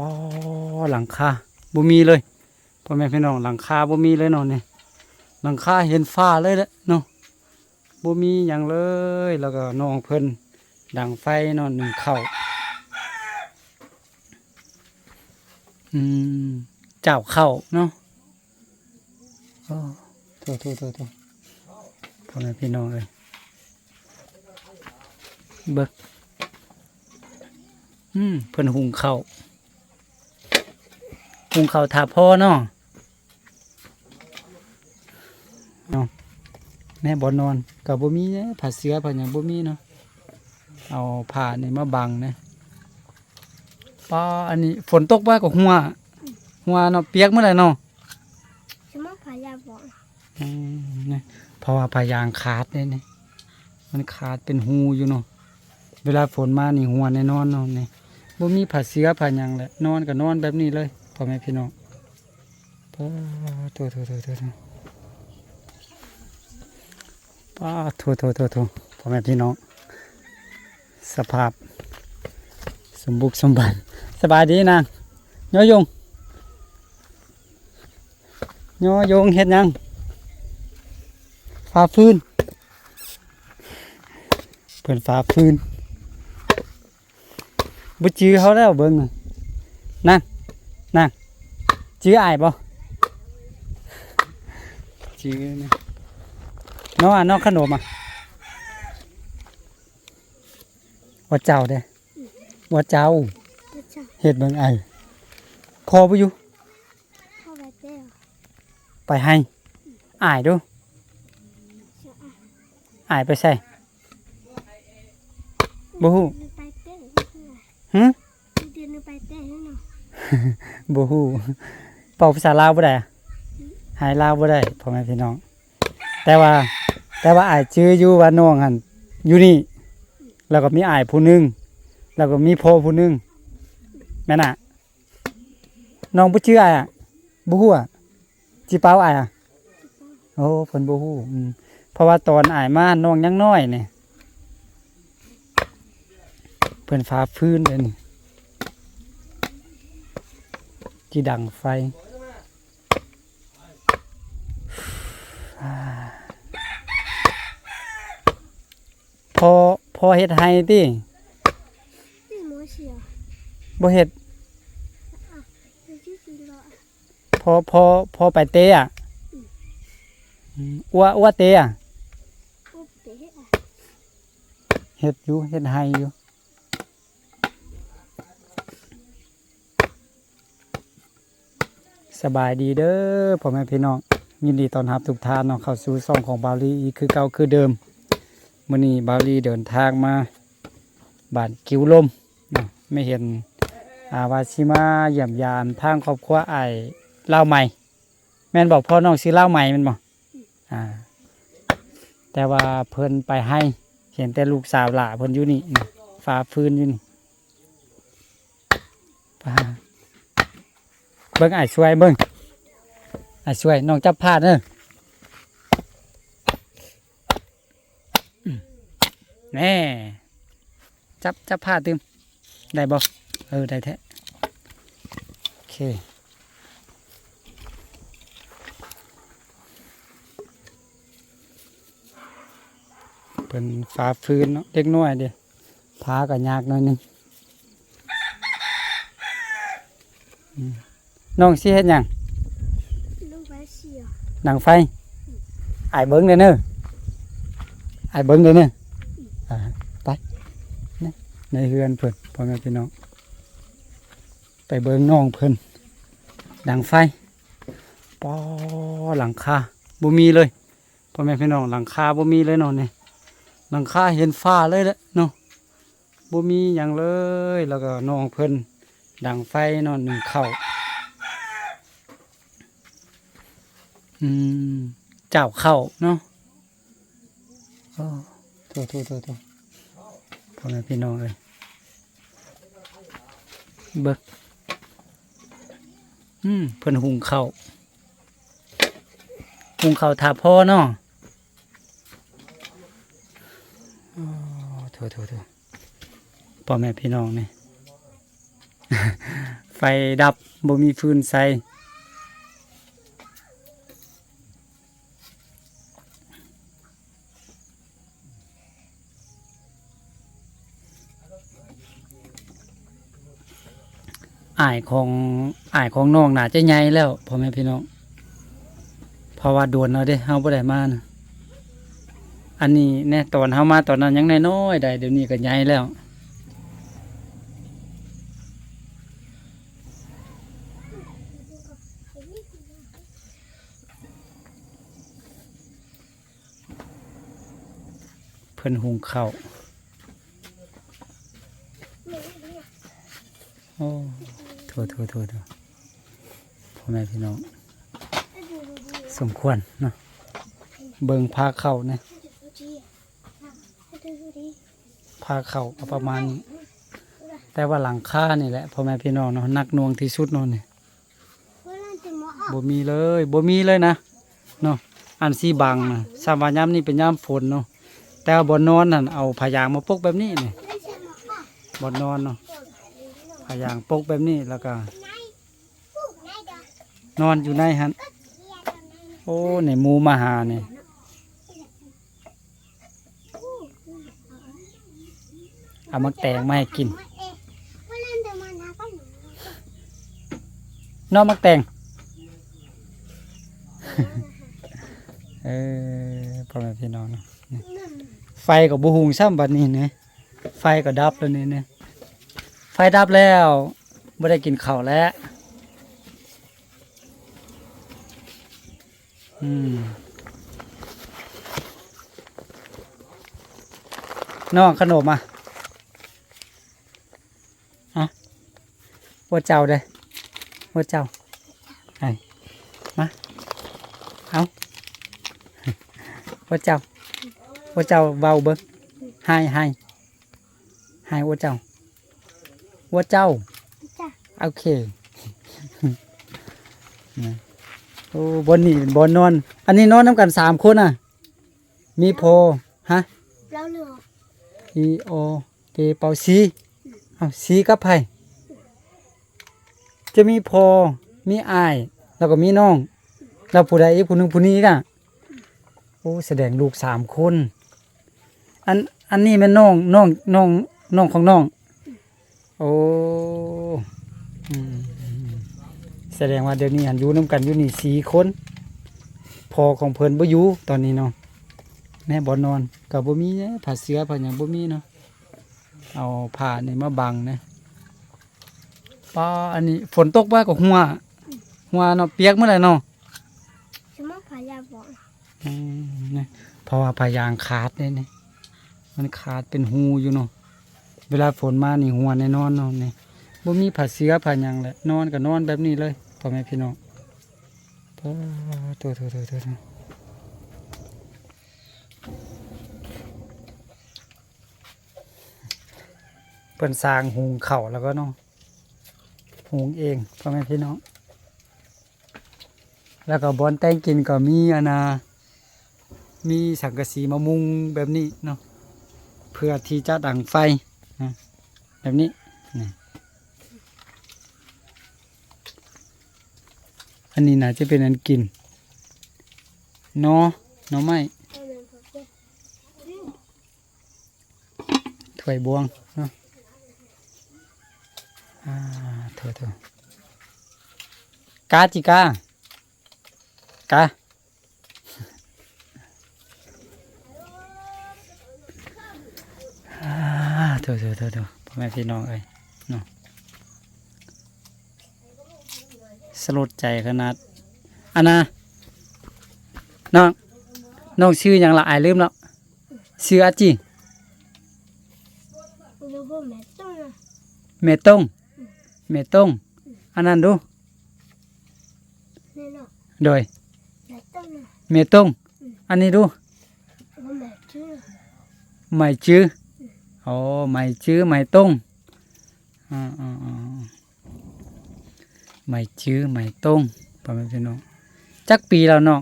อ๋อหลังคาบ่มีเลยพ่อแม่พี่น้องหลังคาบ่มีเลยเนาะเนี่ยหลังคาเห็นฟ้าเลยแหละเนาะบ่มีหยังเลยแล้วก็น้องเพิ่นดังไฟเนาะหนึ่งข้าวอืมเจ้าข้าวเนาะโอ้โทพ่อแม่พี่น้องเอ้ยเบิกเพิ่นหุงข้าวถาพ่อเนาะเนาะแม่บ่นอนก็บ่มีผ้าเสื้อผ้าหยังบ่มีเนาะเอาผ้านี่มาบังนะป้าอันนี้ฝนตกมาก็หัวเนาะเปียกเมื่อไหร่เนาะสมองพยาบาลนี่เพราะว่าพยางขาดเนี่ยนี่มันขาดเป็นหูอยู่เนาะเวลาฝนมานี่หัวแน่นอนเนาะนี่บ่มีผ้าเสื้อผ้าหยังแหละนอนก็นอนแบบนี้เลยพ่อแม่พี่น้องป้าโทป้าโทพ่อแม่พี่น้องสภาพสมบุกสมบันสบายดีนางย่อยงเฮ็ดยังฟ้าฟื้นเพิ่นฟ้าฟื้นบ่จื้อเขาแล้วเบิ่งนั่นจื้ออ้ายบ่จื้อนี่น้องขนมว่าเจ้าเด้ว่าเจ้าเฮ็ดเบิ่งอ้ายพอบ่อยู่เข้าไปเต้ไปให้อ้ายดูอ้ายไปใส่บ่ฮู้ไปเต้หึเดินไปเต้เนาะบ่ฮู้เป่าภาษาลาวบ่ได้หายลาวบ่ได้พ่อแม่พี่น้องแต่ว่าอ้ายชื่ออยู่ว่าน้องหั่นอยู่นี่แล้วก็มีอ้ายผู้หนึงแล้วก็มีพ่อผู้หนึงแม่นน่ะน้องบ่ชื่ออ้ายบ่ฮู้สิเป่าอ้ายโอ้เพิ่นบ่ฮู้เพราะว่าตอนอ้ายมาน้องยังน้อยนี่เพิ่นฟ้าฟื้นเลยนี่ที่ดังไฟพอเฮ็ดให้ตินี่หมูเสียบ่เฮ็ดพอไปเตะอัวเตะเฮ็ดอยู่เฮ็ดให้อยู่สบายดีเด้อพ่อแม่พี่น้องยินดีต้อนรับทุกท่านเนาะเข้าสู่ช่องของบาวลีอีกคือเก่าคือเดิมมื้อนี้บาวลีเดินทางมาบ้านกิ้วลมเนาะไม่เห็นวาสิมาเยี่ยมยามทางครอบครัวอ้ายลาวใหม่แม่นบอกพ่อน้องสิลาวใหม่แม่นบ่แต่ว่าเพิ่นไปให้เห็นแต่ลูกสาวหล่าเพิ่นอยู่นี่ฟ้าฟื้นอยู่นี่เบิ่งอ้ายช่วยเบิ่งอ้ายช่วยน้องจับพาดเด้อแน่จับพาดตึมได้บ่ได้แท้โอเคเป็นฟ้าฟื้นเนาะเล็กน้อยเดียวพาก็ยากหน่อยนึงน้องสิเฮ็ดหยังลูกไปเสียดังไฟอ้ายเบิ่งเด้อเด้ออ้ายเบิ่งเด้อเด้อไปในเฮือนเพิ่นพ่อแม่พี่น้องไปเบิ่งน้องเพิ่นดังไฟปอหลังคาบ่มีเลยพ่อแม่พี่น้องหลังคาบ่มีเลยเนาะเนี่ยหลังคาเห็นฟ้าเลยแหละเนาะบ่มีหยังเลยแล้วก็น้องเพิ่นดังไฟเนาะหนึ่งข้าวเจ้าข้าวเนาะโอ้โทพ่อแม่พี่น้องเอ้ยเบิกเพิ่นหุงข้าวถาพ่อเนาะโทพ่อแม่พี่น้องนี่ ไฟดับบ่มีฟืนใส่อ้ายของน้องน่าจะใหญ่แล้วพ่อแม่พี่น้องเพราะว่าโดนเอาเด้เฮาบ่ได้มานะอันนี้แน่ตอนเฮามาตอนนั้นยังน้อยๆได้เดี๋ยวนี้ก็ใหญ่แล้วเพิ่นหุงข้าวโอ้โทษพ่อแม่พี่น้องสมควรเนาะเบิ่งพาเข้านะพาเข้าก็ประมาณนี้แต่ว่าหลังคานี่แหละพ่อแม่พี่น้องเนาะหนักหน่วงที่สุดเนาะนี่บ่มีเลยนะเนาะอันสีบังนะสามว่ายามนี่เป็นยามฝนเนาะแต่ว่าบ่นอนนั่นเอาผ้ายางมาปกแบบนี้นี่บ่นอนเนาะผ้ายางปกแบบนี้แล้วก็นอนอยู่ในหันโอ้นี่หมูมาหานี่เอามาแตงมาให้กินนอกมักแตง พ่อแม่พี่น้องเนาะไฟกับบุหุงซ้ำบัดนี้เนี่ยไฟก็ดับแล้วนี่เนี่ยไฟดับแล้วไม่ได้กินข้าวแล้วน้องขนมอ่ะว่าเจ้าเด้ว่าเจ้าไอ้มาเอาว่าเจ้าเบาเบิ้งให้ว่าเจ้าโอเคโอ้บนนี่บนนอนอันนี้นอนน้ำกัน3 คนอ่ะมีพอฮะ แล้วเหลือ อีโอเปเปาซีเอาซีกับไผจะมีพอมีอ้ายแล้วก็มีน้องแล้วผู้ใดอีกผู้หนึงผู้นี้น่ะโอ้แสดงลูก3 คนอันนี้แม่นน้องของน้องโอ้แสดงว่าเดี๋ยวนี้หันอยู่น้ำกันอยู่นี่4 คนพอของเพิ่นบ่อยู่ตอนนี้เนาะแม่บ่นอนก็บ่มีผ้าเสื้อผ้าหยังบ่มีเนาะเอาผ้านี่มาบังนะป้าอันนี้ฝนตกว่าก็หัวเนาะเปียกเมื่อไหร่เนาะ ฉันมาพายาบอก นี่เพราะว่าพายางขาดเนี่ยมันขาดเป็นหูอยู่เนาะเวลาฝนมานี่หัวแน่นอนเนาะนี่บ่มีผ้าเสื้อผ้าหยังแหละนอนก็นอนแบบนี้เลยพ่อแม่พี่น้องตัวเพิ่นสร้างหุงข้าวแล้วก็เนาะหุงเองพ่อแม่พี่น้องแล้วก็บอนแต่งกินก็มีมีสังกะสีมามุงแบบนี้เนาะเพื่อที่จะดังไฟนะแบบนี้อันนี้น่าจะเป็นอันกินเนาะไม้ถ้วยบวงเนาะเถอะกาจิกาเถอะพ่อแม่พี่น้องเอ้ยเนาะสลดใจขนาดอันน่ะน้องชื่ออย่างละอายลืมแล้วชื่ออาจี รู้ว่าแม่ต้องนะ เมตงอันนั้นดู นี่เนาะ โดย แม่ต้องนะ เมตงอันนี้ดู ว่าแม่ชื่อ ไม่ชื่ออ๋อไม่ชื่อไม่ตงไม่ชื่อไม่ตงพ่อแม่พี่น้องจักปีแล้วน้อง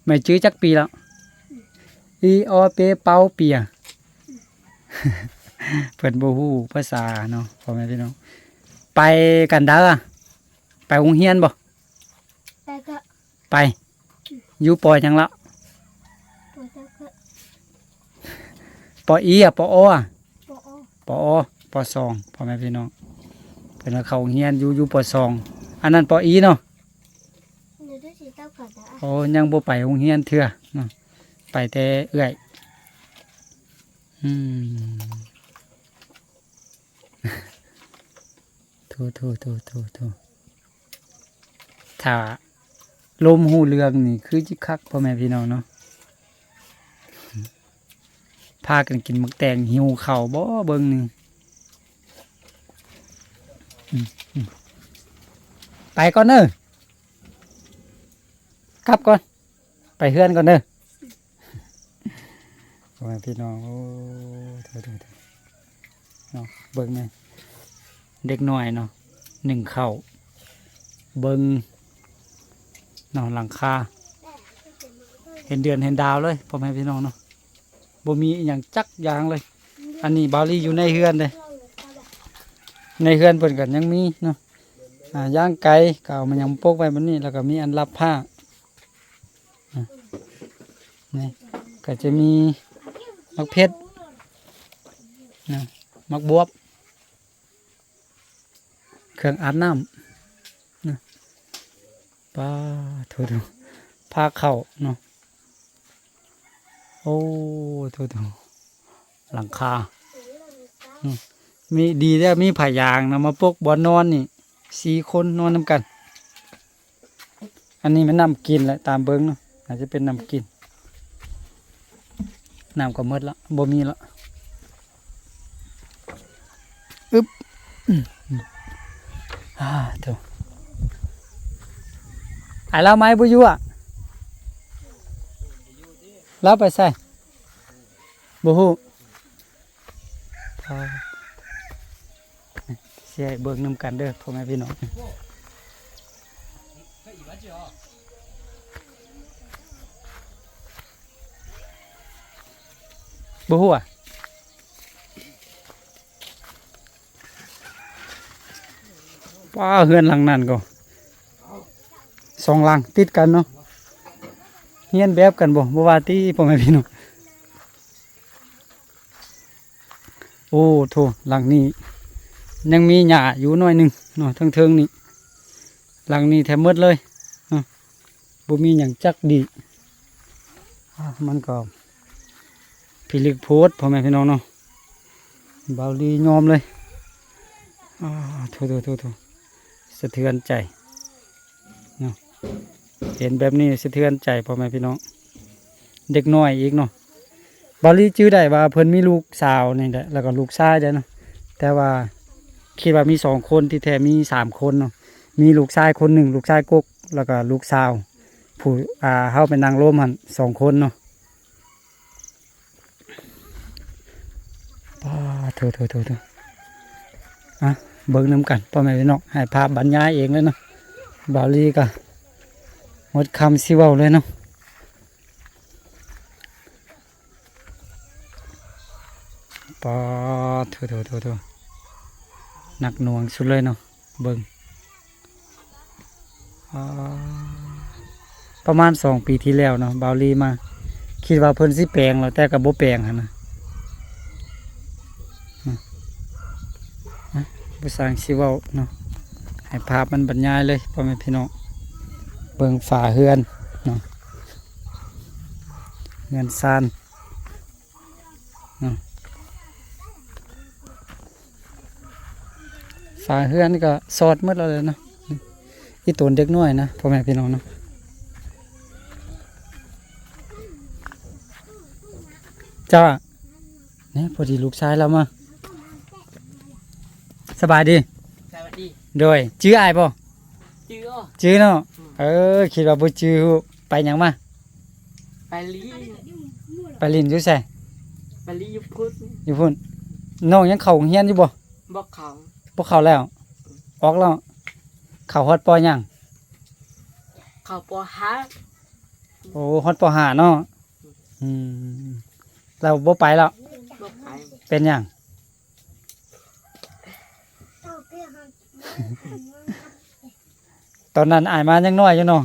ไม่ชื่อจักปีแล้วอีออเปเปาเปีย เพิ่นบ่ฮู้ภาษาเนาะพ่อแม่พี่น้อง ไปกันเด้อไปโรงเรียนบ่ แต่ก็ ไปอยู่ปอหยังละ ตัวแต่ก็ ปออีปอออะ ปอ ปอปสองพ่อแม่พี่น้องเป็นว่าเขาโรงเรียนอยู่ปสองอันนั้นปออีเนาะ เดี๋ยวได้สิเต้าก่อนนะ โอ้ยังบ่ไปโรงเรียนเถื่อเนาะไปแต่เอื้อยอืม โทถ้าลมหูเรืองนี่คือจิคักพ่อแม่พี่น้องเนาะพากันกินหมึกแตงหิวข้าวบ่เบิ่งนี่ไปก่อนเด้อกลับก่อนไปเฮือนก่อนเด้อพ่อแม่พี่น้องโอ้โทเนาะเบิ่งแม่เด็กน้อยเนาะหนึ่งข้าวเบิ่งเนาะหลังคาเห็นเดือนเห็นดาวเลยพ่อแม่พี่น้องเนาะบ่มีอหย่างจักอย่างเลย อันนี้บาลีอยู่ในเฮือนเลยในเฮือนเพิ่นก็ยังมีเนาะย่างไก่ก็เอามันยังปกไว้บัดนี้แล้วก็มีอันรับผ้านี่ก็จะมีมักเพชรนะมักบวบเครื่องอาบน้ำนะป้าโถผ้าเข่าเนาะโอ้โถหลังคามีดีแล้วมีผ้ายางนะมาปกบอนนอนนี่4 คนนอนนำกัน อันนี้มันน้ำกินแหละตามเบิ้งเนาะอาจจะเป็นน้ำกินน้ำก็หมดละบ่มีละอึ๊บโถไอ้เราไม้บุยู่อ่ะเราไปใส่บ่ฮู้เสียเบิ่งนำกันเด้อพ่อแม่พี่น้องบ่ฮู้อ่ะว้าเฮือนหลังนั้นก็2 หลังติดกันเนาะเฮียนแบบกันบ่ว่าติพ่อแม่พี่น้องโอ้โถหลังนี้ยังมีหญ้าอยู่หน่อยหนึงเนาะเทิงๆนี่หลังนี้แทบหมดเลยเนาะบ่มีหยังจักดีมันก็พิลึกโพดพ่อแม่พี่น้องเนาะเบาลียอมเลยโถสะเทือนใจเนาะเห็นแบบนี้สะเทือนใจพ่อแม่พี่น้องเด็กน้อยอีกเนาะเบาลีจื้อได้ว่าเพิ่นมีลูกสาวนี่แหละแล้วก็ลูกชายได้เนาะแต่ว่าคิดว่ามี2 คนที่แท้มี3 คนเนาะมีลูกชายคนหนึ่งลูกชายกกแล้วก็ลูกสาวผู้เฮาเป็นนางร่มหั่น2 คนเนาะโถเบิ่งน้ำกันพ่อแม่พี่น้องให้ภาพบรรยายเองเลยเนาะบาลีก็หมดคำสิเว้าเลยเนาะโถหนักหน่วงสุดเลยเนาะเบิ่งประมาณ2 ปีที่แล้วเนาะบาลีมาคิดว่าเพิ่นสิแปลงแล้วแต่ก็บ่แปลงหั่นนะภาษาสิเว้าเนาะให้ภาพมันบรรยายเลยพ่อแม่พี่น้องเบิ่งฝาเฮือนเนาะเฮือนซานเนาะฝาเฮือนก็สอดหมดแล้วเลยเนาะอีตนเด็กน้อยนะพ่อแม่พี่น้องเนาะเจ้าเนี่ยพอดีลูกชายเรามาสบายดี สวัสดี โดยชื่ออ้ายบ่ จื้อ ชื่อเนาะคิดว่าบ่ชื่อไปหยังมา ไปลี ไปลินอยู่ไส ไปลียุพุทธ อยู่พุ่นน้องยังเข้าโรงเรียนอยู่บ่ บอกเขา บ่เข้าแล้วออกแล้วเข้าฮอดปอหยัง เขาปอฮา โอ้ฮอดปอ5เนาะอืมเราบ่ไปแล้ว บอกไป เป็นหยัง เต้าเปี้ยหัน ตอนนั้นอายมายังน้อยอยู่เนาะ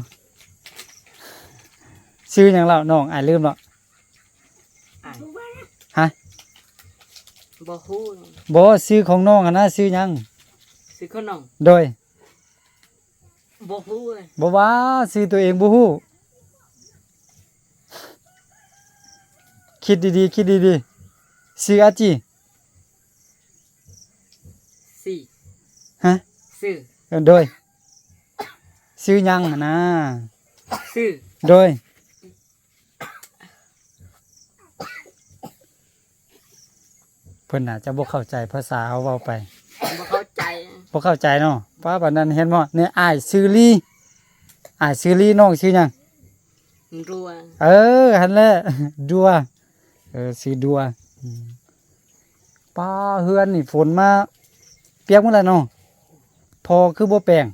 ชื่อหยังแล้วน้องอายลืมแล้ว อ่าน ฮะ บ่ฮู้ บ่ชื่อของน้องอะนะชื่อหยัง ซื้อขนม โดย บ่ฮู้เลย บ่ว่าชื่อตัวเองบ่ฮู้คิดดีๆคิดดีๆชื่ออาจิ สี่ ฮะ ซื้อ โดยชื่อหยังอะนะ ซื้อ โดยเพิ่นอาจจะบ่เข้าใจภาษาเขาเว้าไป บ่เข้าใจ บ่เข้าใจเนาะป้าบัดนั้นเห็นบ่เนี่ยอ้ายชื่อลีอ้ายชื่อลีน้องชื่อหยัง รัว หั่นแหละ ดัวชื่อดัวป้าเฮือนนี่ฝนมาเปียกหมดแล้วเนาะพอคือบ่แปลง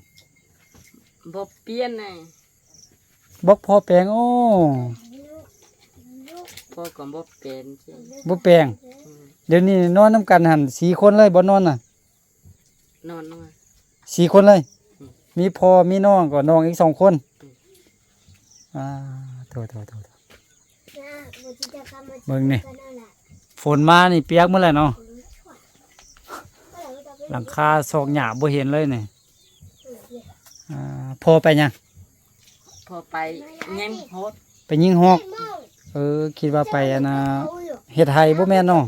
บ่เปลี่ยนน่ะ บ่พอแปลงโอ้ พ่อก็บ่เป็นใช่ บ่แปลงเดี๋ยวนี้นอนนํกันหั่น4คนเลยบ่นอนน่ะ นอนมา 4คนเลย มีพ่อมีน้องก็น้องอีก2คนโทษเบิ่งนี่ฝนมานี่เปียกหมดแล้วเนาะหลังคาซอกหญ้าบ่เห็นเลยนี่พอไปยัง พอไปยังโฮด ไปยิงฮอกคิดว่าไปอันน่ะเฮ็ดไห้บ่แม่นเนาะ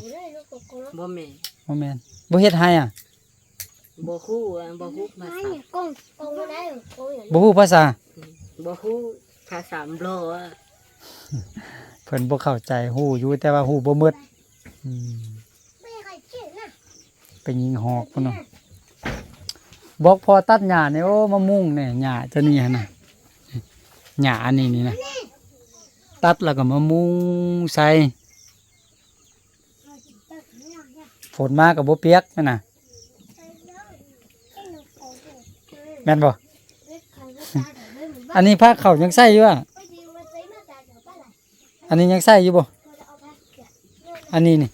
บ่แม่ บ่แม่นบ่เฮ็ดไห้อ่ะ บ่ฮู้บ่ฮู้ภาษา บ่ฮู้ภาษา บ่ฮู้ภาษาโลอ่ะ เพิ่นบ่เข้าใจฮู้อยู่แต่ว่าฮู้บ่หมดไปยิงฮอกพุ่นเนาะบอกพอตัดหญ้านี่โอ้มะม่วงนี่หญ้าตัวนี้หั่นน่ะหญ้าอันนี้นี่นะตัดแล้วก็มะม่วงใส่ฝนมาก็บ่เปียกนั่นน่ะแม่นบ่อันนี้ผ้าเข้ายังใส่อยู่อ่ะอันนี้ยังใส่อยู่บ่อันนี้นี่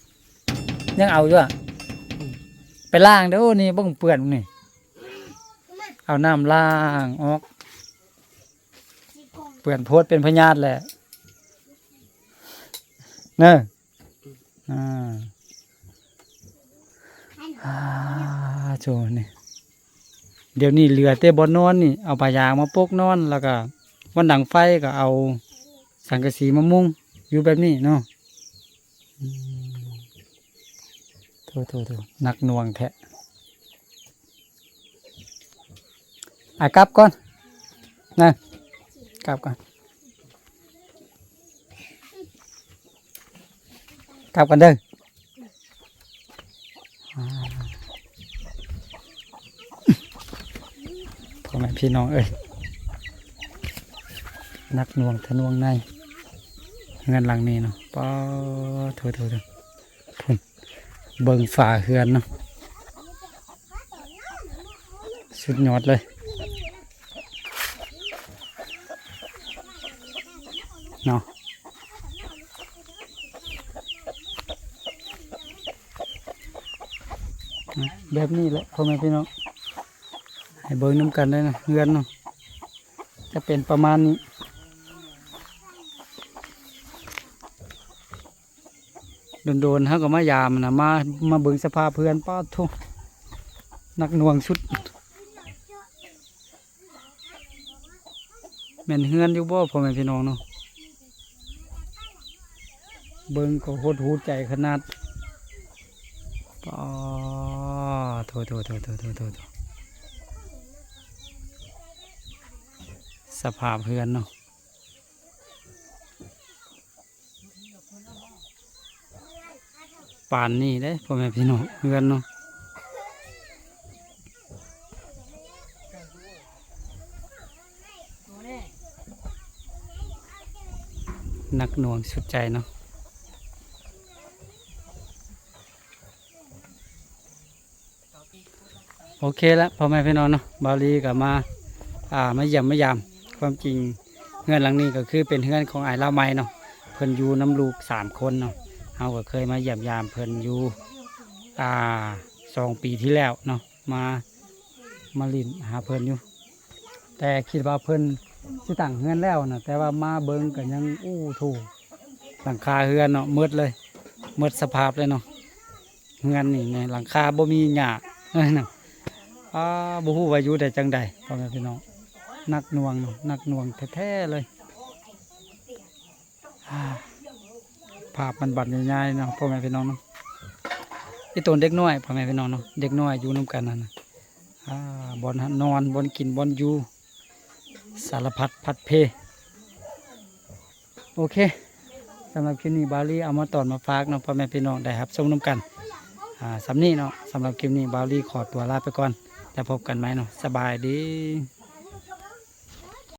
ยังเอาอยู่อ่ะไปล้างเด้อนี่บ่เปื้อนนี่เอาน้ำล้างออกเปื้อนโพดเป็นพยาธิแหละเน้อโจนี่เดี๋ยวนี้เหลือแต่บ่นอนนี่เอาผ้ายางมาปกนอนแล้วก็วันดังไฟก็เอาสังกะสีมามุงอยู่แบบนี้เนาะโทหนักหน่วงแท้กลับก่อนนะกลับก่อนกลับกันเด้อพ่อแม่พี่น้องเอ้ยนักหน่วงทะนวงในเงินหลังนี้เนาะป้าโทพุ่นเบิ่งฝาเฮือนเนาะสุดยอดเลยเนาะแบบนี้แหละพ่อแม่พี่น้องให้เบิ่งน้ำกันเลยนะเฮือนเนาะจะเป็นประมาณนี้โดนๆเขาก็มายามนะมาเบิ่งสภาพเพื่อนป้าทุนักหน่วงชุดแม่นเฮือนอยู่บ่พ่อแม่พี่น้องเนาะเบิ่งก็โหดหูใจขนาดป้าโทสภาพเฮือนเนาะป่านนี้ได้พ่อแม่พี่น้องเฮือนเนาะนักหน่วงสุดใจเนาะโอเคแล้วพ่อแม่พี่น้องเนาะบาลีกับมามาเยี่ยมมายามความจริงเฮือนหลังนี้ก็คือเป็นเฮือนของอ้ายลาวไม้เนาะเพิ่นอยู่น้ำลูก3 คนเนาะเฮาก็เคยมาเยี่ยมยามเพิ่นอยู่2 ปีที่แล้วเนาะมา มาลินหาเพิ่นอยู่แต่คิดว่าเพิ่นสิตั้งเฮือนแล้วนะแต่ว่ามาเบิ่งก็ยังอู้ถูกหลังคาเฮือนเนาะมืดเลยมืดสภาพเลยเนาะเฮือนนี่ในหลังคาบ่มีหญ้าเนาะบ่ฮู้ว่าอยู่ได้จังใดพ่อแม่พี่น้องนักหน่วงเนาะนักหน่วงแท้ๆเลยภาพมันบัดใหญ่ๆเนาะพ่อแม่พี่น้องเนาะไอ้ตัวเด็กน้อยพ่อแม่พี่น้องเนาะเด็กน้อยอยู่นํกันนั่นน่ะบอนนอนบอนกินบอนอยู่สารพัดพัดเพโอเคสำหรับคลิปนี้บาลีเอามาตอนมาฝากเนาะพ่อแม่พี่น้องได้ครับชมน้ำกันสำนี้เนาะสำหรับคลิปนี้บาลีขอตัวลาไปก่อนแล้วพบกันไหมเนาะสบายดี